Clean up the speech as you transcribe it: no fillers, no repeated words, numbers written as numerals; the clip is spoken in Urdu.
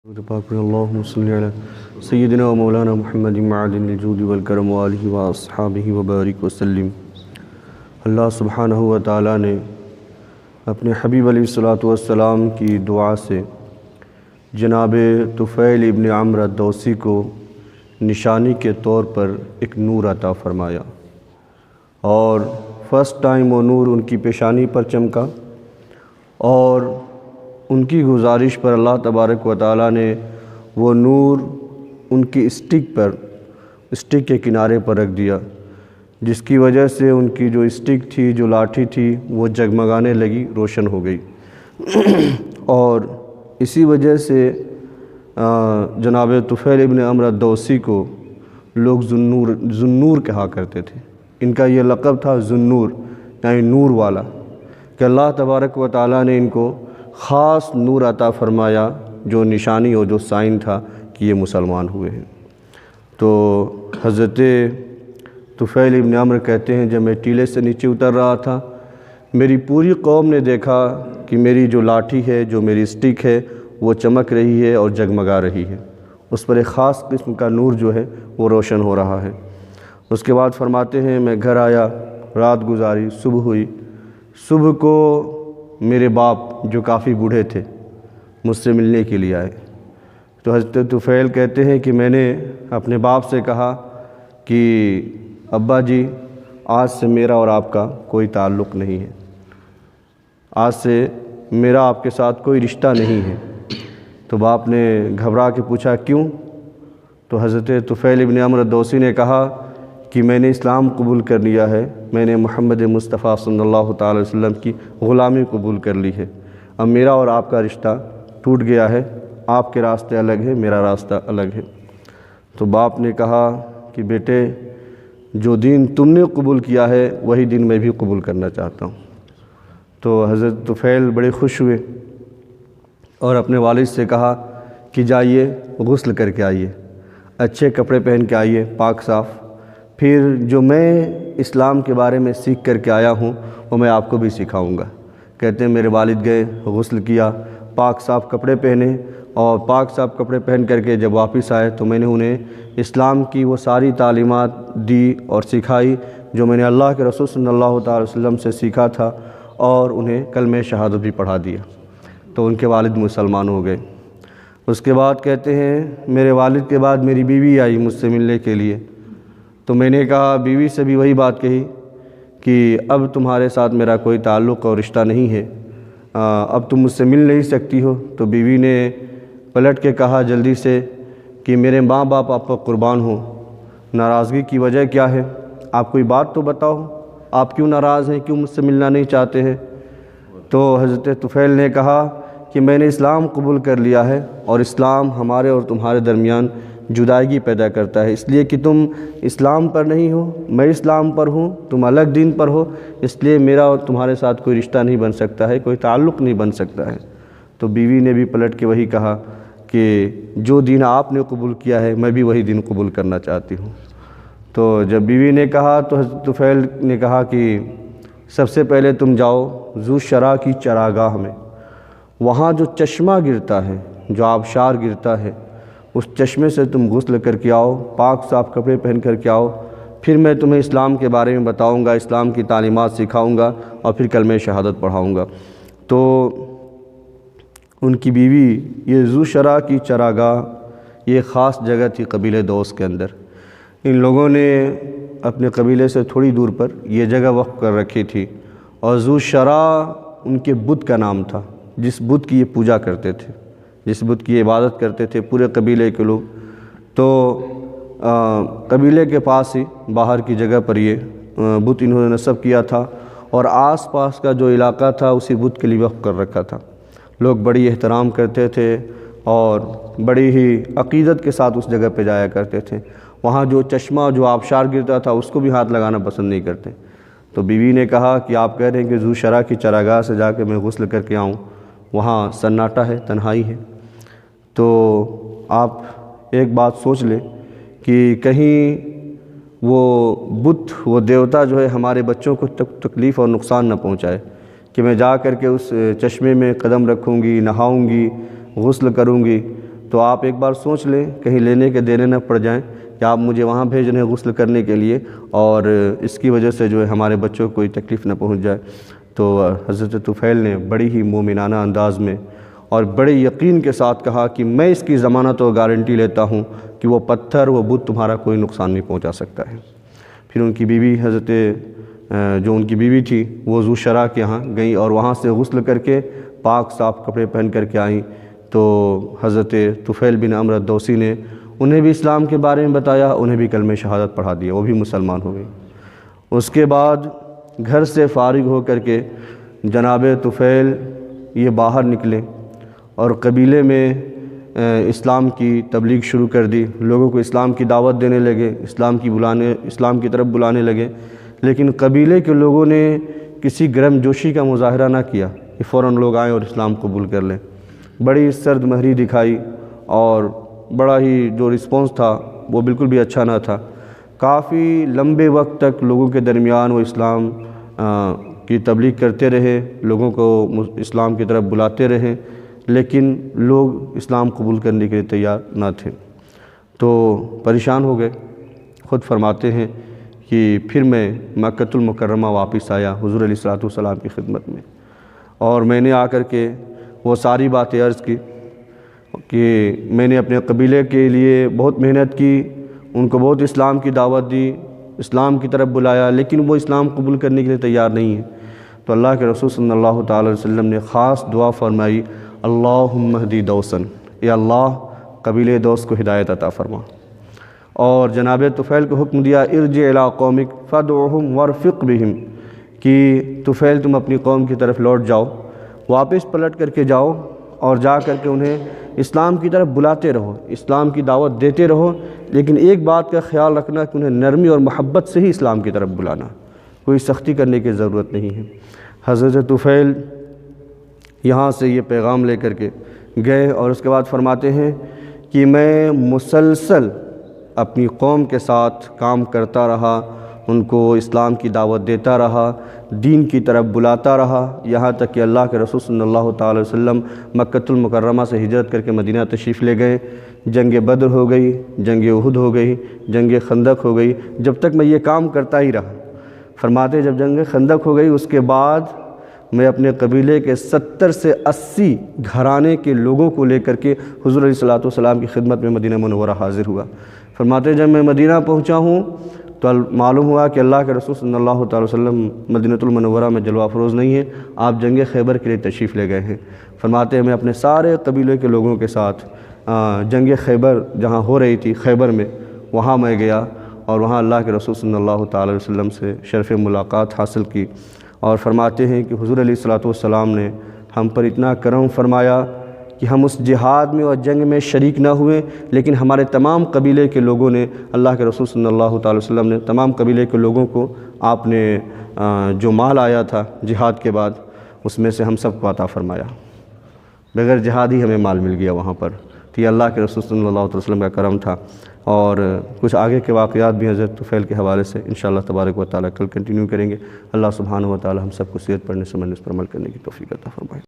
اللهم صل على سيدنا ومولانا محمد معدن الجود والکرم وآلہ واصحابہ وبارک وسلم۔ اللہ سبحانہ و تعالیٰ نے اپنے حبیب علیہ الصلوۃ والسلام کی دعا سے جناب طفیل ابن عمرو الدوسی کو نشانی کے طور پر ایک نور عطا فرمایا، اور فرسٹ ٹائم وہ نور ان کی پیشانی پر چمکا، اور ان کی گزارش پر اللہ تبارک و تعالیٰ نے وہ نور ان کی اسٹک کے کنارے پر رکھ دیا، جس کی وجہ سے ان کی جو اسٹک تھی، جو لاٹھی تھی، وہ جگمگانے لگی، روشن ہو گئی۔ اور اسی وجہ سے جناب طفیل ابن عمرو الدوسی کو لوگ ذوالنور کہا کرتے تھے۔ ان کا یہ لقب تھا ذوالنور، یعنی نور والا، کہ اللہ تبارک و تعالیٰ نے ان کو خاص نور عطا فرمایا، جو نشانی اور جو سائن تھا کہ یہ مسلمان ہوئے ہیں۔ تو حضرت طفیل ابن عمرو کہتے ہیں، جب میں ٹیلے سے نیچے اتر رہا تھا، میری پوری قوم نے دیکھا کہ میری جو لاٹھی ہے، جو میری اسٹک ہے، وہ چمک رہی ہے اور جگمگا رہی ہے، اس پر ایک خاص قسم کا نور جو ہے وہ روشن ہو رہا ہے۔ اس کے بعد فرماتے ہیں، میں گھر آیا، رات گزاری، صبح ہوئی۔ صبح کو میرے باپ جو کافی بوڑھے تھے مجھ سے ملنے کے لیے آئے، تو حضرت طفیل کہتے ہیں کہ میں نے اپنے باپ سے کہا کہ ابا جی، آج سے میرا اور آپ کا کوئی تعلق نہیں ہے، آج سے میرا آپ کے ساتھ کوئی رشتہ نہیں ہے۔ تو باپ نے گھبرا کے پوچھا کیوں؟ تو حضرت طفیل ابن عمرو الدوسی نے کہا کہ میں نے اسلام قبول کر لیا ہے، میں نے محمد مصطفیٰ صلی اللہ تعالی وسلم کی غلامی قبول کر لی ہے، اب میرا اور آپ کا رشتہ ٹوٹ گیا ہے، آپ کے راستے الگ ہے، میرا راستہ الگ ہے۔ تو باپ نے کہا کہ بیٹے، جو دین تم نے قبول کیا ہے وہی دین میں بھی قبول کرنا چاہتا ہوں۔ تو حضرت طفیل بڑے خوش ہوئے اور اپنے والد سے کہا کہ جائیے غسل کر کے آئیے، اچھے کپڑے پہن کے آئیے، پاک صاف، پھر جو میں اسلام کے بارے میں سیکھ کر کے آیا ہوں وہ میں آپ کو بھی سکھاؤں گا۔ کہتے ہیں میرے والد گئے، غسل کیا، پاک صاف کپڑے پہنے، اور پاک صاف کپڑے پہن کر کے جب واپس آئے تو میں نے انہیں اسلام کی وہ ساری تعلیمات دی اور سکھائی جو میں نے اللہ کے رسول صلی اللہ تعالی وسلم سے سیکھا تھا، اور انہیں کلمہ شہادت بھی پڑھا دیا، تو ان کے والد مسلمان ہو گئے۔ اس کے بعد کہتے ہیں میرے والد کے بعد میری بیوی آئی مجھ سے ملنے کے لیے، تو میں نے کہا، بیوی سے بھی وہی بات کہی کہ اب تمہارے ساتھ میرا کوئی تعلق اور رشتہ نہیں ہے، اب تم مجھ سے مل نہیں سکتی ہو۔ تو بیوی نے پلٹ کے کہا جلدی سے کہ میرے ماں باپ آپ پر قربان ہوں، ناراضگی کی وجہ کیا ہے؟ آپ کوئی بات تو بتاؤ، آپ کیوں ناراض ہیں، کیوں مجھ سے ملنا نہیں چاہتے ہیں؟ تو حضرت طفیل نے کہا کہ میں نے اسلام قبول کر لیا ہے، اور اسلام ہمارے اور تمہارے درمیان جدائیگی پیدا کرتا ہے، اس لیے کہ تم اسلام پر نہیں ہو، میں اسلام پر ہوں، تم الگ دین پر ہو، اس لیے میرا اور تمہارے ساتھ کوئی رشتہ نہیں بن سکتا ہے، کوئی تعلق نہیں بن سکتا ہے۔ تو بیوی نے بھی پلٹ کے وہی کہا کہ جو دین آپ نے قبول کیا ہے میں بھی وہی دین قبول کرنا چاہتی ہوں۔ تو جب بیوی نے کہا تو حضرت طفیل نے کہا کہ سب سے پہلے تم جاؤ ذو شرا کی چراگاہ میں، وہاں جو چشمہ گرتا ہے، جو آبشار گرتا ہے، اس چشمے سے تم غسل کر کے آؤ، پاک صاف کپڑے پہن کر کے آؤ، پھر میں تمہیں اسلام کے بارے میں بتاؤں گا، اسلام کی تعلیمات سکھاؤں گا، اور پھر کلمہ شہادت پڑھاؤں گا۔ تو ان کی بیوی، یہ ذو شرا کی چراگاہ یہ خاص جگہ تھی قبیلہ دوس کے اندر، ان لوگوں نے اپنے قبیلے سے تھوڑی دور پر یہ جگہ وقف کر رکھی تھی، اور ذو شرا ان کے بت کا نام تھا، جس بت کی یہ پوجا کرتے تھے، جس بت کی عبادت کرتے تھے پورے قبیلے کے لوگ۔ تو قبیلے کے پاس ہی باہر کی جگہ پر یہ بت انہوں نے نصب کیا تھا، اور آس پاس کا جو علاقہ تھا اسی بت کے لیے وقف کر رکھا تھا۔ لوگ بڑی احترام کرتے تھے اور بڑی ہی عقیدت کے ساتھ اس جگہ پہ جایا کرتے تھے۔ وہاں جو چشمہ، جو آبشار گرتا تھا اس کو بھی ہاتھ لگانا پسند نہیں کرتے۔ تو بیوی نے کہا کہ آپ کہہ رہے ہیں کہ ذو شرا کی چراگاہ سے جا کے میں غسل کر کے آؤں، وہاں سناٹا ہے، تنہائی ہے، تو آپ ایک بات سوچ لیں کہ کہیں وہ بت، وہ دیوتا جو ہے ہمارے بچوں کو تکلیف اور نقصان نہ پہنچائے، کہ میں جا کر کے اس چشمے میں قدم رکھوں گی، نہاؤں گی، غسل کروں گی، تو آپ ایک بار سوچ لیں کہیں لینے کے دینے نہ پڑ جائیں کہ آپ مجھے وہاں بھیج رہے ہیں غسل کرنے کے لیے اور اس کی وجہ سے جو ہے ہمارے بچوں کو کوئی تکلیف نہ پہنچ جائے۔ تو حضرت طفیل نے بڑی ہی مومنانہ انداز میں اور بڑے یقین کے ساتھ کہا کہ میں اس کی ضمانت و گارنٹی لیتا ہوں کہ وہ پتھر وہ بت تمہارا کوئی نقصان نہیں پہنچا سکتا ہے۔ پھر ان کی بیوی جو ان کی بیوی تھی وہ ذو شرح کے یہاں گئیں اور وہاں سے غسل کر کے پاک صاف کپڑے پہن کر کے آئیں۔ تو حضرت طفیل بن عمرو الدوسی نے انہیں بھی اسلام کے بارے میں بتایا، انہیں بھی کلمہ شہادت پڑھا دیا، وہ بھی مسلمان ہو گئے۔ اس کے بعد گھر سے فارغ ہو کر کے جناب طفیل یہ باہر نکلے اور قبیلے میں اسلام کی تبلیغ شروع کر دی، لوگوں کو اسلام کی دعوت دینے لگے، اسلام کی طرف بلانے لگے۔ لیکن قبیلے کے لوگوں نے کسی گرم جوشی کا مظاہرہ نہ کیا کہ فوراً لوگ آئیں اور اسلام قبول کر لیں، بڑی سرد مہری دکھائی اور بڑا ہی جو رسپانس تھا وہ بالکل بھی اچھا نہ تھا۔ کافی لمبے وقت تک لوگوں کے درمیان وہ اسلام کی تبلیغ کرتے رہے، لوگوں کو اسلام کی طرف بلاتے رہے، لیکن لوگ اسلام قبول کرنے کے لیے تیار نہ تھے۔ تو پریشان ہو گئے۔ خود فرماتے ہیں کہ پھر میں مکۃ المکرمہ واپس آیا حضور علیہ الصلوۃ والسلام کی خدمت میں، اور میں نے آ کر کے وہ ساری باتیں عرض کی کہ میں نے اپنے قبیلے کے لیے بہت محنت کی، ان کو بہت اسلام کی دعوت دی، اسلام کی طرف بلایا، لیکن وہ اسلام قبول کرنے کے لیے تیار نہیں ہیں۔ تو اللہ کے رسول صلی اللہ تعالی علیہ وسلم نے خاص دعا فرمائی، اللہم اہدی دوسن، اے اللہ قبیلے دوس کو ہدایت عطا فرما۔ اور جناب طفیل کو حکم دیا، ارجع الی قومک فادعوہم وارفق بہم، کہ طفیل تم اپنی قوم کی طرف لوٹ جاؤ، واپس پلٹ کر کے جاؤ اور جا کر کے انہیں اسلام کی طرف بلاتے رہو، اسلام کی دعوت دیتے رہو، لیکن ایک بات کا خیال رکھنا کہ انہیں نرمی اور محبت سے ہی اسلام کی طرف بلانا، کوئی سختی کرنے کی ضرورت نہیں ہے۔ حضرت طفیل یہاں سے یہ پیغام لے کر کے گئے اور اس کے بعد فرماتے ہیں کہ میں مسلسل اپنی قوم کے ساتھ کام کرتا رہا، ان کو اسلام کی دعوت دیتا رہا، دین کی طرف بلاتا رہا، یہاں تک کہ اللہ کے رسول صلی اللہ تعالی وسلم مکۃ المکرمہ سے ہجرت کر کے مدینہ تشریف لے گئے۔ جنگ بدر ہو گئی، جنگ احد ہو گئی، جنگ خندق ہو گئی، جب تک میں یہ کام کرتا ہی رہا۔ فرماتے جب جنگ خندق ہو گئی اس کے بعد میں اپنے قبیلے کے 70 سے 80 گھرانے کے لوگوں کو لے کر کے حضور علیہ الصلوۃ والسلام کی خدمت میں مدینہ منورہ حاضر ہوا۔ فرماتے جب میں مدینہ پہنچا ہوں تو معلوم ہوا کہ اللہ کے رسول صلی اللہ تعالی وسلم مدینہ المنورہ میں جلوہ افروز نہیں ہے، آپ جنگ خیبر کے لیے تشریف لے گئے ہیں۔ فرماتے ہیں میں اپنے سارے قبیلے کے لوگوں کے ساتھ جنگ خیبر جہاں ہو رہی تھی خیبر میں، وہاں میں گیا اور وہاں اللہ کے رسول صلی اللہ تعالی وسلم سے شرف ملاقات حاصل کی۔ اور فرماتے ہیں کہ حضور علیہ الصلوۃ والسلام نے ہم پر اتنا کرم فرمایا کہ ہم اس جہاد میں اور جنگ میں شریک نہ ہوئے، لیکن ہمارے تمام قبیلے کے لوگوں نے، اللہ کے رسول صلی اللہ تعالی وسلم نے تمام قبیلے کے لوگوں کو آپ نے جو مال آیا تھا جہاد کے بعد اس میں سے ہم سب کو عطا فرمایا، بغیر جہاد ہی ہمیں مال مل گیا وہاں پر۔ تو یہ اللہ کے رسول صلی اللہ علیہ وسلم کا کرم تھا۔ اور کچھ آگے کے واقعات بھی حضرت طفیل کے حوالے سے انشاءاللہ تبارک و تعالیٰ کل کنٹینیو کریں گے۔ اللہ سبحانہ و تعالیٰ ہم سب کو سیرت پڑھنے سمجھنے پر عمل کرنے کی توفیق عطا فرمائے۔